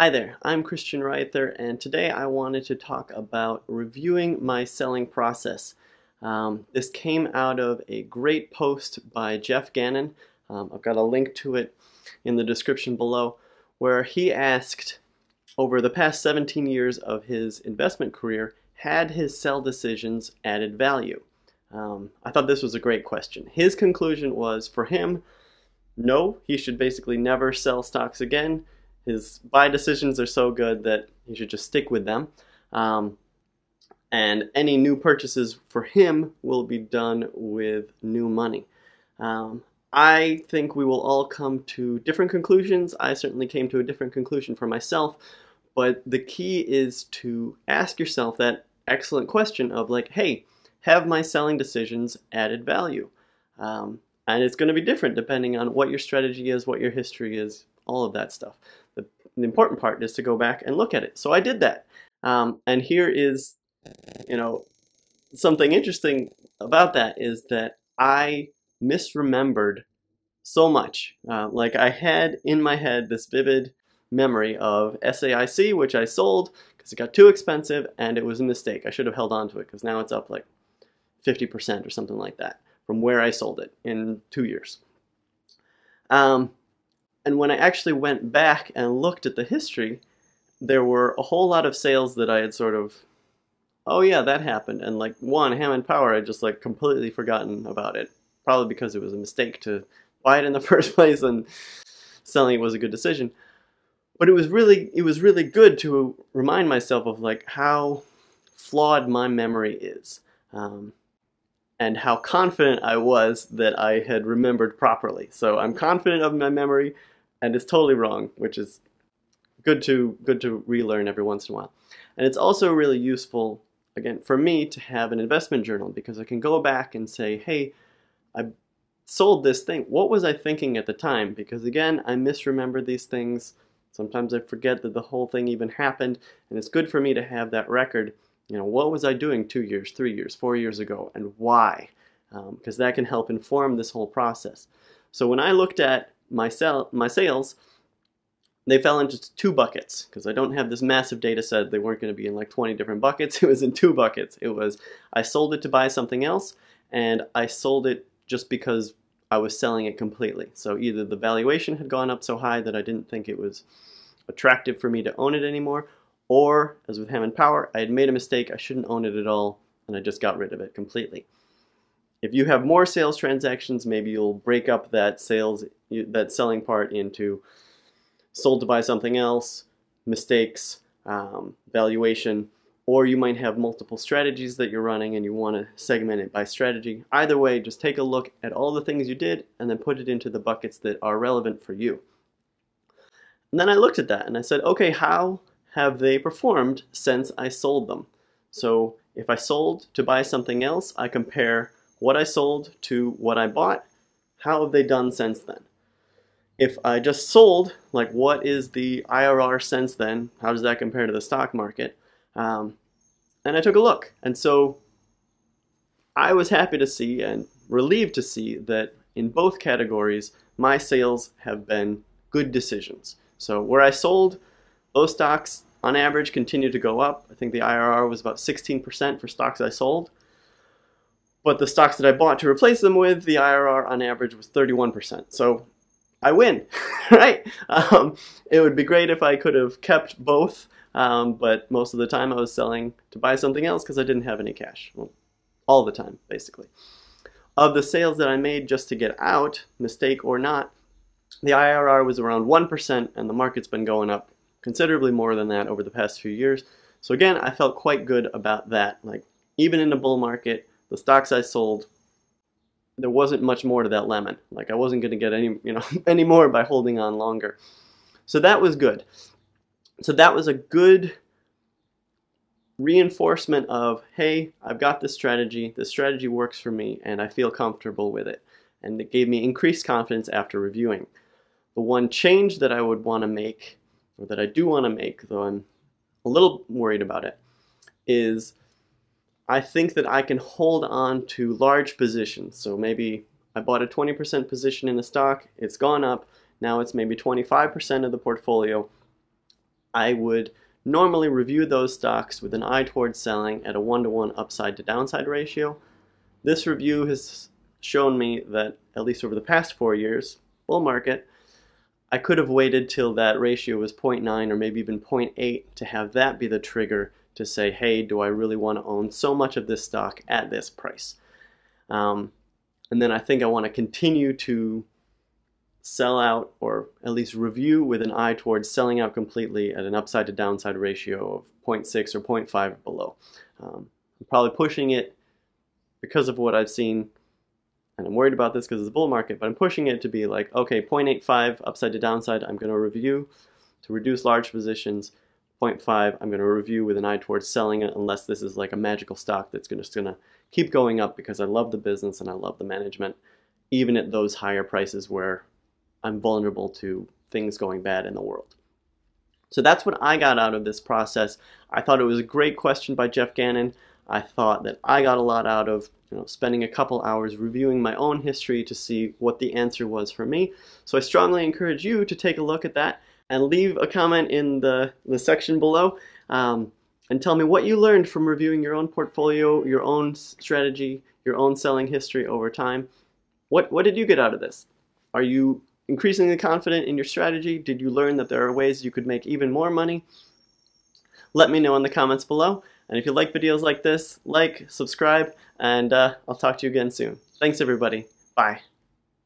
Hi there, I'm Christian Reither, and today I wanted to talk about reviewing my selling process. This came out of a great post by Geoff Gannon. I've got a link to it in the description below, where he asked, over the past 17 years of his investment career, had his sell decisions added value? I thought this was a great question. His conclusion was, for him, no, he should basically never sell stocks again. His buy decisions are so good that he should just stick with them. And any new purchases for him will be done with new money. I think we will all come to different conclusions. I certainly came to a different conclusion for myself. But the key is to ask yourself that excellent question of like, hey, have my selling decisions added value? And it's going to be different depending on what your strategy is, what your history is, all of that stuff. The important part is to go back and look at it. So I did that. And here is, something interesting about that is that I misremembered so much. Like I had in my head this vivid memory of SAIC, which I sold because it got too expensive and it was a mistake. I should have held on to it because now it's up like 50% or something like that from where I sold it in 2 years. And when I actually went back and looked at the history, there were a whole lot of sales that I had sort of, oh yeah, that happened. And like one, Hammond Power, I just like completely forgotten about it. Probably because it was a mistake to buy it in the first place and selling it was a good decision. But it was really good to remind myself of like how flawed my memory is. And how confident I was that I had remembered properly. So I'm confident of my memory, and it's totally wrong, which is good to relearn every once in a while. And it's also really useful, again, for me to have an investment journal because I can go back and say, hey, I sold this thing. What was I thinking at the time? Because again, I misremember these things. Sometimes I forget that the whole thing even happened, and it's good for me to have that record. What was I doing 2 years, 3 years, 4 years ago, and why? Because that can help inform this whole process. So when I looked at my sales, they fell into two buckets because I don't have this massive data set. They weren't going to be in like 20 different buckets. It was in two buckets. It was I sold it to buy something else, and I sold it just because I was selling it completely. So either the valuation had gone up so high that I didn't think it was attractive for me to own it anymore, or, as with Hammond Power, I had made a mistake, I shouldn't own it at all, and I just got rid of it completely. If you have more sales transactions, maybe you'll break up that selling part into sold to buy something else, mistakes, valuation, or you might have multiple strategies that you're running and you want to segment it by strategy. Either way, just take a look at all the things you did and then put it into the buckets that are relevant for you. And then I looked at that and I said, okay, how have they performed since I sold them? So if I sold to buy something else, I compare what I sold to what I bought. How have they done since then? If I just sold, like what is the IRR since then? How does that compare to the stock market? And I took a look. And so I was happy to see and relieved to see that in both categories, my sales have been good decisions. So where I sold, those stocks, on average, continue to go up. I think the IRR was about 16% for stocks I sold. But the stocks that I bought to replace them with, the IRR on average was 31%. So I win, right? It would be great if I could have kept both, but most of the time I was selling to buy something else because I didn't have any cash. Well, all the time, basically. Of the sales that I made just to get out, mistake or not, the IRR was around 1%, and the market's been going up considerably more than that over the past few years. So again, I felt quite good about that. Like even in a bull market, the stocks I sold, there wasn't much more to that lemon. Like I wasn't going to get any more by holding on longer. So that was good. So that was a good reinforcement of, hey, I've got this strategy works for me, and I feel comfortable with it. And it gave me increased confidence after reviewing. The one change that I would want to make, or that I do want to make, though I'm a little worried about it, is I think that I can hold on to large positions. So maybe I bought a 20% position in a stock, it's gone up, now it's maybe 25% of the portfolio. I would normally review those stocks with an eye towards selling at a 1-to-1 upside to downside ratio. This review has shown me that, at least over the past 4 years, bull market, I could have waited till that ratio was 0.9 or maybe even 0.8 to have that be the trigger to say, hey, do I really want to own so much of this stock at this price? And then I think I want to continue to sell out, or at least review with an eye towards selling out completely at an upside to downside ratio of 0.6 or 0.5 or below. I'm probably pushing it because of what I've seen, and I'm worried about this because it's a bull market, but I'm pushing it to be like, okay, 0.85 upside to downside, I'm going to review to reduce large positions. 0.5, I'm going to review with an eye towards selling it, unless this is like a magical stock that's just going to keep going up because I love the business and I love the management, even at those higher prices where I'm vulnerable to things going bad in the world. So that's what I got out of this process. I thought it was a great question by Geoff Gannon. I thought that I got a lot out of spending a couple hours reviewing my own history to see what the answer was for me. So I strongly encourage you to take a look at that and leave a comment in the section below and tell me what you learned from reviewing your own portfolio, your own strategy, your own selling history over time. What did you get out of this? Are you increasingly confident in your strategy? Did you learn that there are ways you could make even more money? Let me know in the comments below. And if you like videos like this, like, subscribe, and I'll talk to you again soon. Thanks, everybody. Bye.